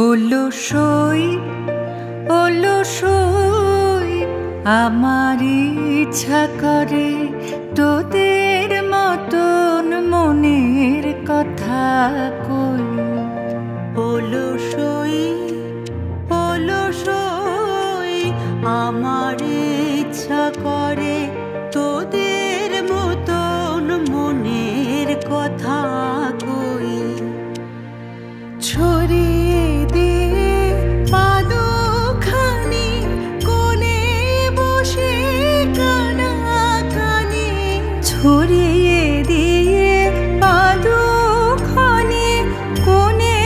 অলসই অলসই আমার ইচ্ছা করে তোদের মতন মনের কথা কই। অলসই অলসই আমার ইচ্ছা করে তোদের মতন মনের কথা কই। ছড়িয়ে দিয়ে পাদখানি কোণে বসে কানাকানি, ছড়িয়ে দিয়ে পাদখানি কোণে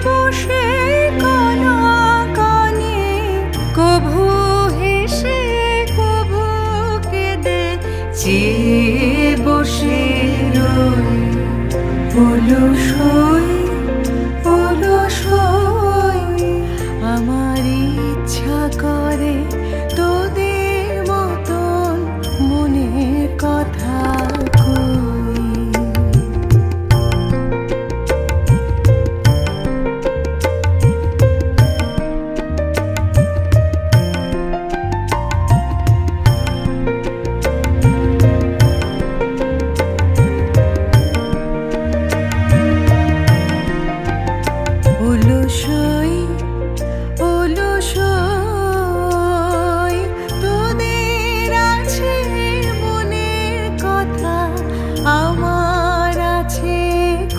বসে কানাকানি, কভু হেসে কভু কেঁদে চেয়ে বসে রই। অলসই অলসই আমার ইচ্ছা করে তোদের মতন মনের কথা কই। অলসই অলসই তোদের আছে মনের কথা, আমার আছে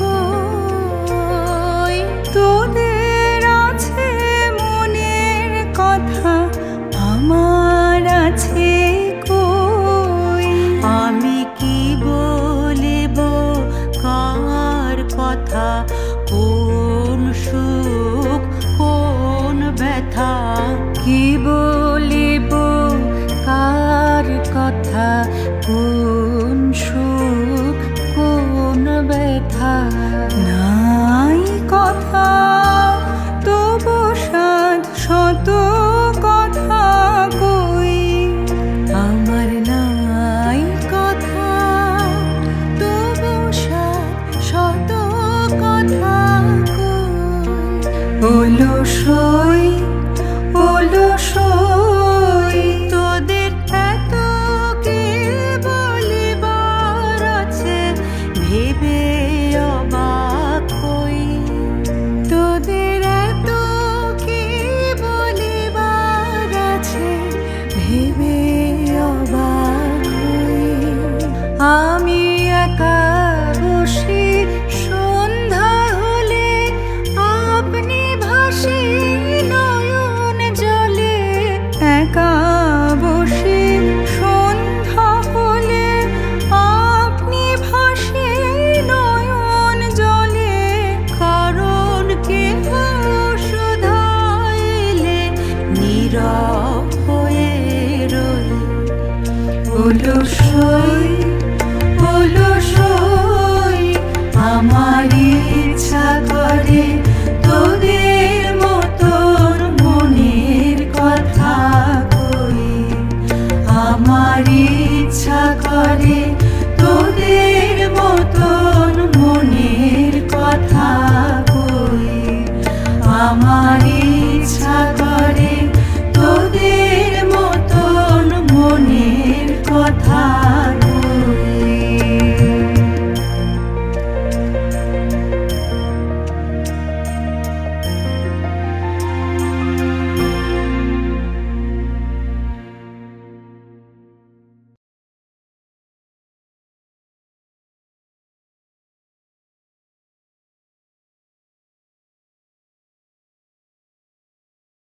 কই। তোদের আছে মনের কথা, আমার আছে কই। আমি কি বলিব কার কথা, কোন সুখ কোন ব্যথা। কি বলিব কার কথা, কোন সুখ কোন ব্যথা। নাই কথা তবু সাধ শত কথা কই। আমার নাই কথা তবু সাধ শত কথা কই। অলসই অলসই তোদের এত কি বলিবার আছে, ভেবে অবাক হই। তোদের এত কি বলিবার আছে, ভেবে অবাক হই। আমি একা বসি সন্ধ্যা হলে, আপনি ভাসি নয়ন জলে। একা বসি সন্ধ্যা হলে, আপনি ভাসি নয়ন জলে। কারণ কেহ শুধাইলে নীরব হয়ে রই। অলসই অলসই আমার ইচ্ছা করে তোদের